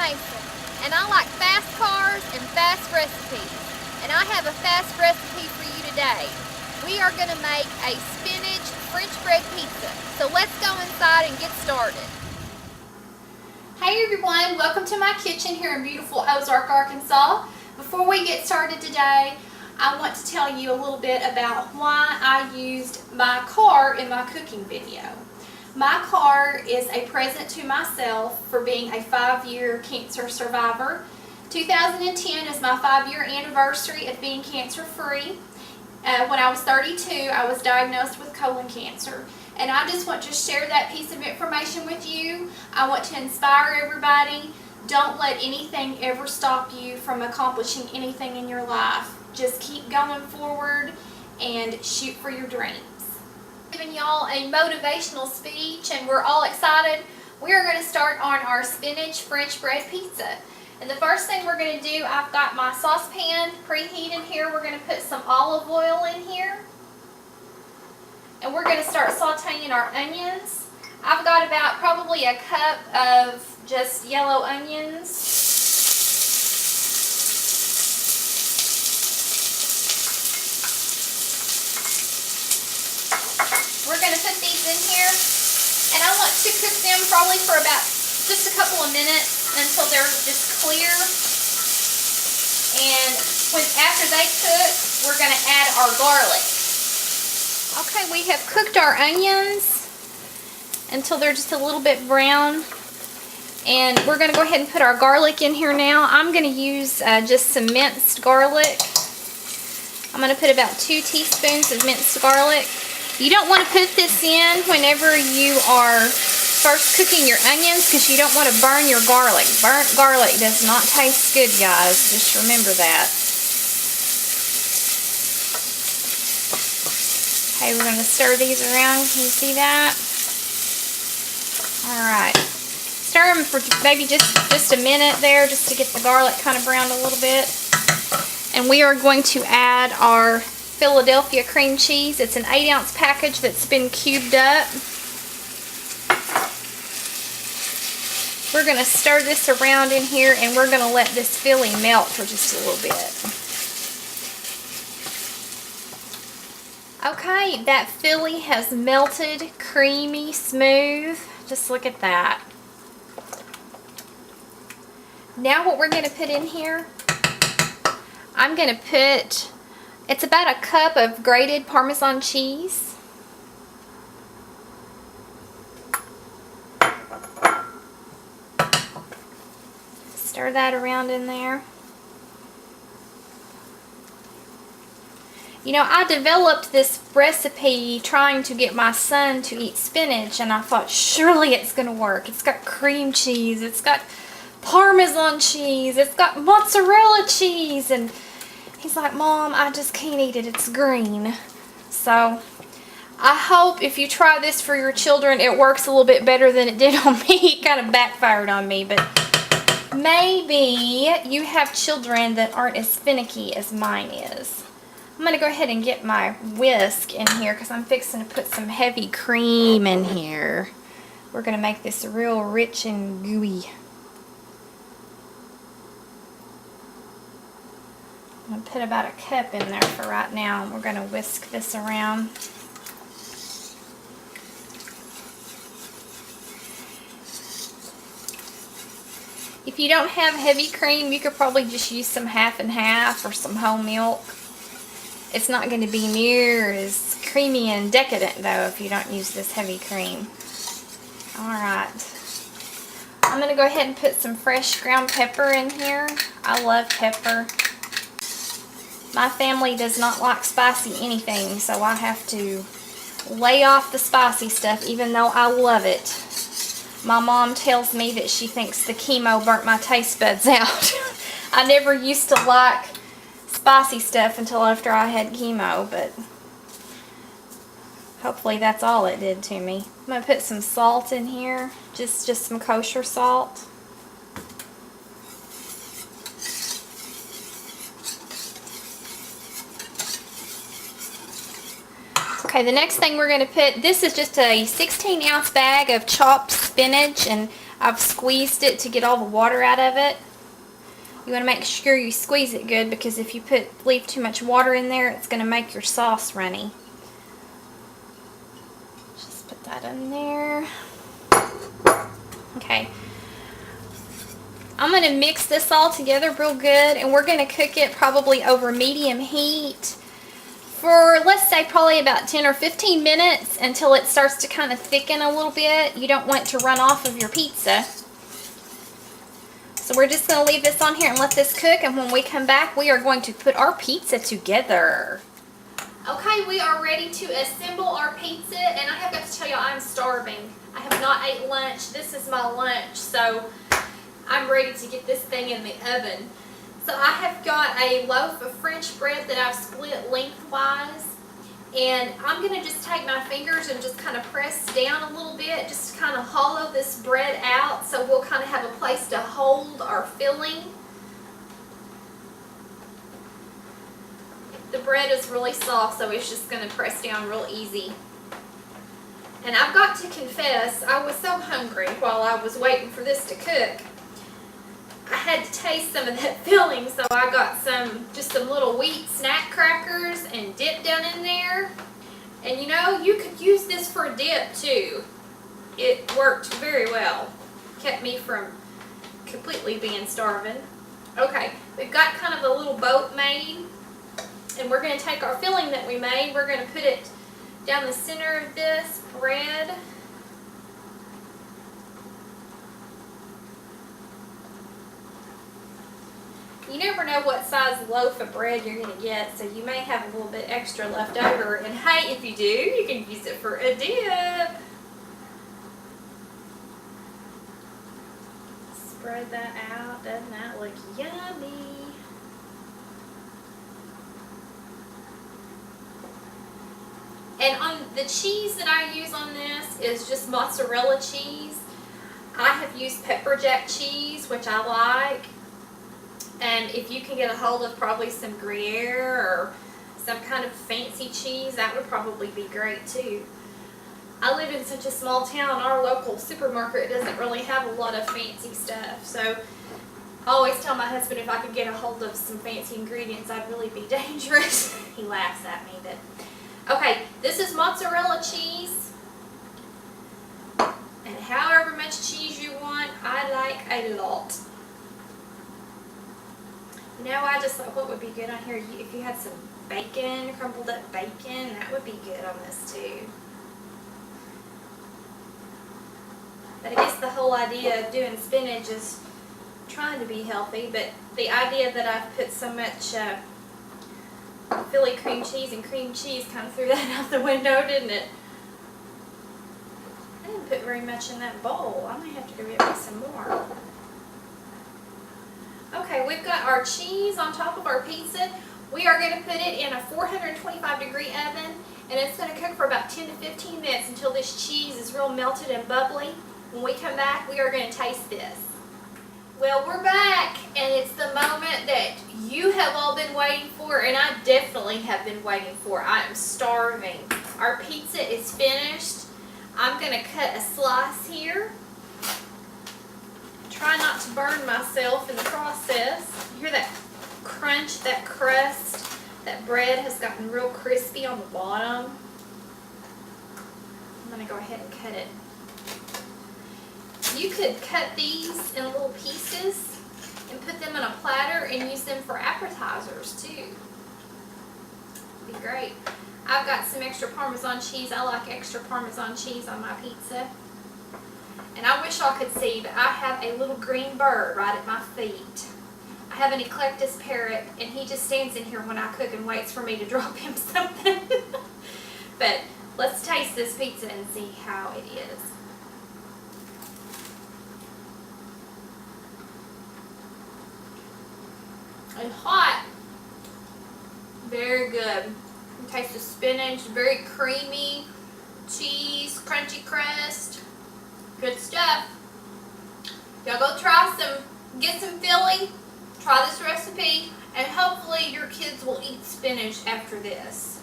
Mason, and I like fast cars and fast recipes. And I have a fast recipe for you today. We are going to make a spinach French bread pizza. So let's go inside and get started. Hey everyone, welcome to my kitchen here in beautiful Ozark, Arkansas. Before we get started today, I want to tell you a little bit about why I used my car in my cooking video. My car is a present to myself for being a 5-year cancer survivor. 2010 is my 5-year anniversary of being cancer-free. When I was 32, I was diagnosed with colon cancer. And I just want to share that piece of information with you. I want to inspire everybody. Don't let anything ever stop you from accomplishing anything in your life. Just keep going forward and shoot for your dreams. Giving y'all a motivational speech, and we're all excited. We are going to start on our spinach French bread pizza. And the first thing we're going to do, I've got my saucepan preheated here. We're going to put some olive oil in here. And we're going to start sauteing our onions. I've got about probably a cup of just yellow onions. We're going to put these in here, and I want to cook them probably for about just a couple of minutes until they're just clear. And after they cook, we're going to add our garlic. Okay, we have cooked our onions until they're just a little bit brown. And we're going to go ahead and put our garlic in here now. I'm going to use just some minced garlic. I'm going to put about 2 teaspoons of minced garlic. You don't want to put this in whenever you are first cooking your onions because you don't want to burn your garlic. Burnt garlic does not taste good, guys. Just remember that. Okay, we're going to stir these around. Can you see that? Alright. Stir them for maybe just a minute there just to get the garlic kind of browned a little bit. And we are going to add our Philadelphia cream cheese. It's an 8-ounce package that's been cubed up. We're going to stir this around in here, and we're going to let this Philly melt for just a little bit. Okay, that Philly has melted, creamy, smooth. Just look at that. Now what we're going to put in here, I'm going to put, it's about a cup of grated Parmesan cheese. Stir that around in there. You know, I developed this recipe trying to get my son to eat spinach, and I thought, surely it's going to work. It's got cream cheese, it's got Parmesan cheese, it's got mozzarella cheese, and he's like, Mom, I just can't eat it, it's green. So I hope if you try this for your children, it works a little bit better than it did on me. It kind of backfired on me, but maybe you have children that aren't as finicky as mine is. I'm going to go ahead and get my whisk in here because I'm fixing to put some heavy cream in here. We're going to make this real rich and gooey. I'm going to put about a cup in there for right now. We're going to whisk this around. If you don't have heavy cream, you could probably just use some half and half or some whole milk. It's not going to be near as creamy and decadent though if you don't use this heavy cream. Alright. I'm going to go ahead and put some fresh ground pepper in here. I love pepper. My family does not like spicy anything, so I have to lay off the spicy stuff even though I love it. My mom tells me that she thinks the chemo burnt my taste buds out. I never used to like spicy stuff until after I had chemo, but hopefully that's all it did to me. I'm going to put some salt in here, just some kosher salt. Okay, the next thing we're going to put, this is just a 16-ounce bag of chopped spinach, and I've squeezed it to get all the water out of it. You want to make sure you squeeze it good, because if you leave too much water in there, it's going to make your sauce runny. Just put that in there. Okay. I'm going to mix this all together real good, and we're going to cook it probably over medium heat for, let's say, probably about 10 or 15 minutes until it starts to kind of thicken a little bit. You don't want it to run off of your pizza. So we're just going to leave this on here and let this cook, and when we come back, we are going to put our pizza together. Okay, we are ready to assemble our pizza, and I have got to tell you, I'm starving. I have not ate lunch. This is my lunch, so I'm ready to get this thing in the oven. So I have got a loaf of French bread that I've split lengthwise, and I'm going to just take my fingers and just kind of press down a little bit, just to kind of hollow this bread out, so we'll kind of have a place to hold our filling. The bread is really soft, so it's just going to press down real easy. And I've got to confess, I was so hungry while I was waiting for this to cook. I had to taste some of that filling, so I got just some little wheat snack crackers and dip down in there. And you know, you could use this for a dip too. It worked very well. Kept me from completely being starving. Okay, we've got kind of a little boat made, and we're going to take our filling that we made, we're going to put it down the center of this bread. You never know what size loaf of bread you're going to get, so you may have a little bit extra left over. And hey, if you do, you can use it for a dip. Spread that out. Doesn't that look yummy? And on the cheese that I use on this is just mozzarella cheese. I have used pepper jack cheese, which I like. And if you can get a hold of probably some Gruyere or some kind of fancy cheese, that would probably be great too. I live in such a small town, our local supermarket doesn't really have a lot of fancy stuff. So I always tell my husband if I could get a hold of some fancy ingredients, I'd really be dangerous. He laughs at me, but okay, this is mozzarella cheese. And however much cheese you want, I like a lot. You know, I just thought what would be good on here, if you had some bacon, crumbled up bacon, that would be good on this too. But I guess the whole idea of doing spinach is trying to be healthy, but the idea that I've put so much Philly cream cheese and cream cheese kind of threw that out the window, didn't it? I didn't put very much in that bowl. I might have to go get me some more. Okay, we've got our cheese on top of our pizza. We are going to put it in a 425-degree oven, and it's going to cook for about 10 to 15 minutes until this cheese is real melted and bubbly. When we come back, we are going to taste this. Well, we're back, and it's the moment that you have all been waiting for, and I definitely have been waiting for. I am starving. Our pizza is finished. I'm going to cut a slice here. Try not to burn myself in the process. You hear that crunch, that crust? That bread has gotten real crispy on the bottom. I'm going to go ahead and cut it. You could cut these in little pieces and put them on a platter and use them for appetizers too. It'd be great. I've got some extra Parmesan cheese. I like extra Parmesan cheese on my pizza. And I wish y'all could see, but I have a little green bird right at my feet. I have an eclectus parrot, and he just stands in here when I cook and waits for me to drop him something. But let's taste this pizza and see how it is. And hot. Very good. You taste the spinach, very creamy, cheese, crunchy crust. Good stuff. Y'all go try some, get some filling, try this recipe, and hopefully your kids will eat spinach after this.